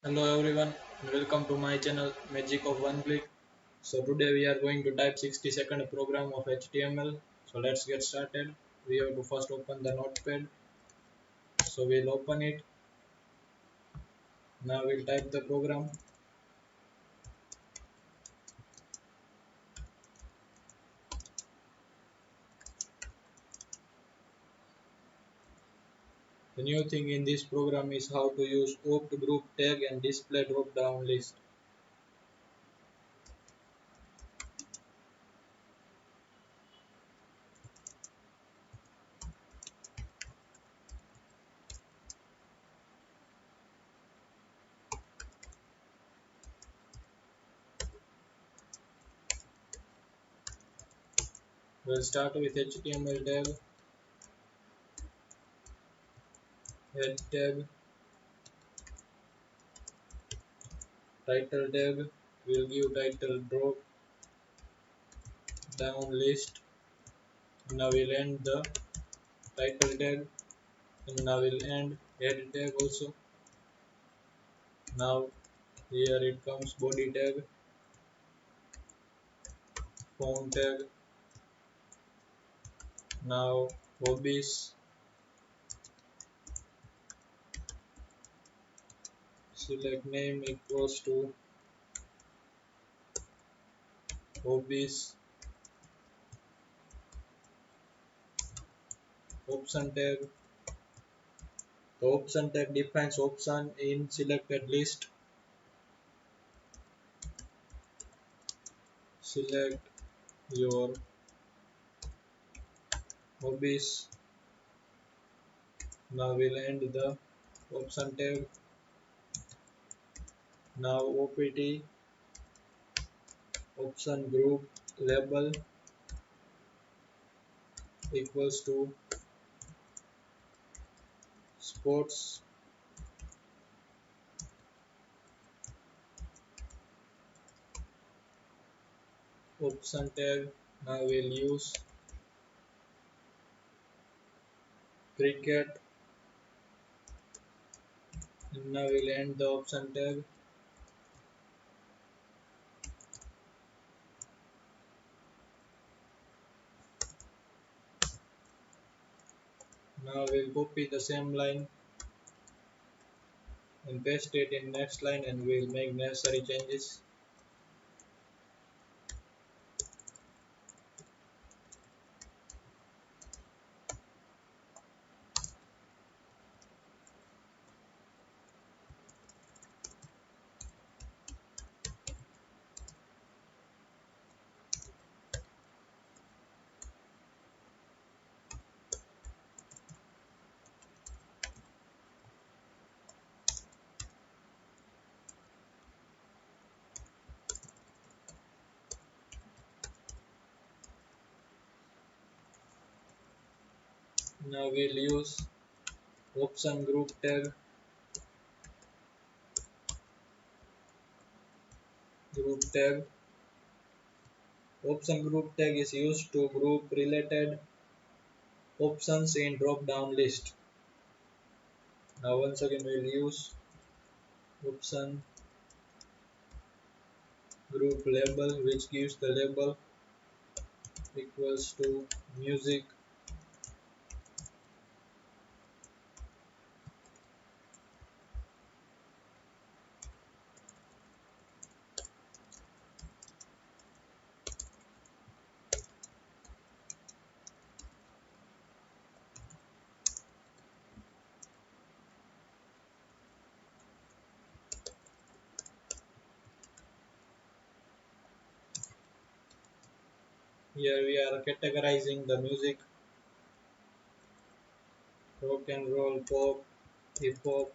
Hello everyone, and welcome to my channel Magic of One Click. So today we are going to type 60-second program of HTML. So let's get started. We have to first open the notepad. So we'll open it. Now we'll type the program. The new thing in this program is how to use optgrouptag and display drop-down list. We'll start with HTML tag, head tag, title tag. We'll give title drop down list. Now we'll end the title tag, and now we'll end head tag also. Now here it comes body tag, font tag. Now hobbies, select name equals to hobbies, option tag. The option tag defines option in selected list. Select your hobbies. Now we'll end the option tag. Now opt option group label equals to sports. Option tag. Now we'll use cricket. And now we'll end the option tag. Now we'll copy the same line and paste it in next line, and we'll make necessary changes. Now we'll use option group tag. Group tag. Option group tag is used to group related options in drop down list. Now once again we'll use option group label, which gives the label equals to music. Here we are categorizing the music: rock and roll, pop, hip hop,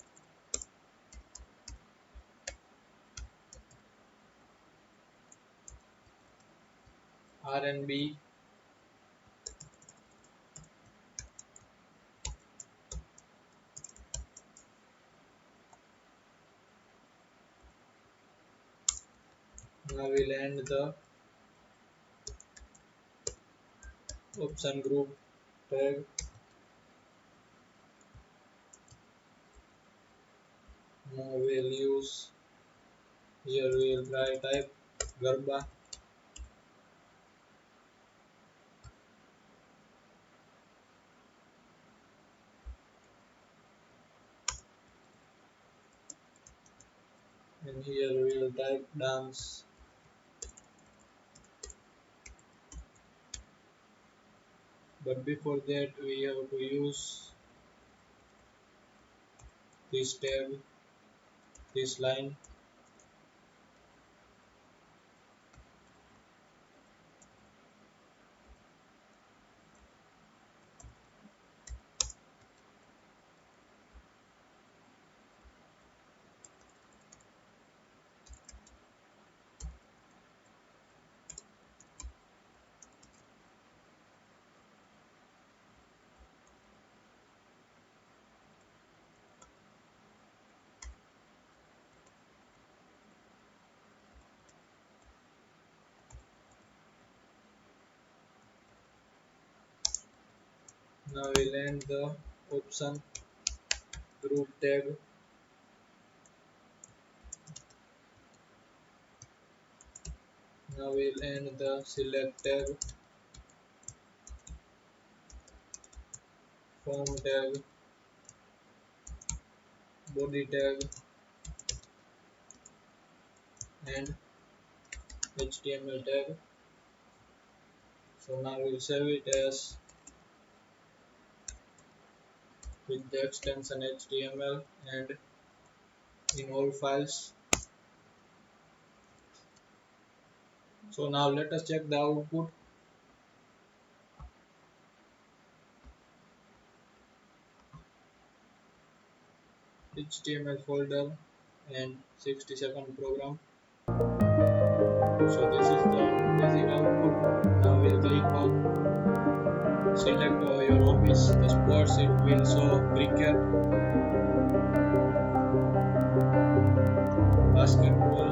R&B, now we'll end the option group tag. Now we'll use, here we'll try type Garba, and here we'll type dance. But before that we have to use this tag, this line. Now we'll end the option group tag. Now we'll end the select tag, form tag, body tag, and HTML tag. So now we'll save it as with the extension HTML and in all files. So now let us check the output. HTML folder and 60-second program. So this is the basic output. Now we'll click on select your office, the sports, it will show cricket, basketball.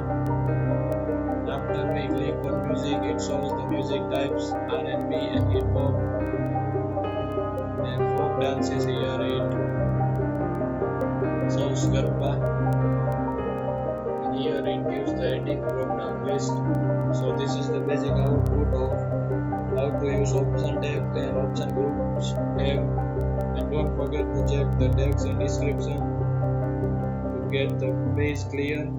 After we click on music, it shows the music types R&B and hip hop, and folk dances. Here it shows Garba, and here it gives the edit program list. So this is the basic output of how to use option tag and option groups tag. And don't forget to check the tags and description to get the page clear.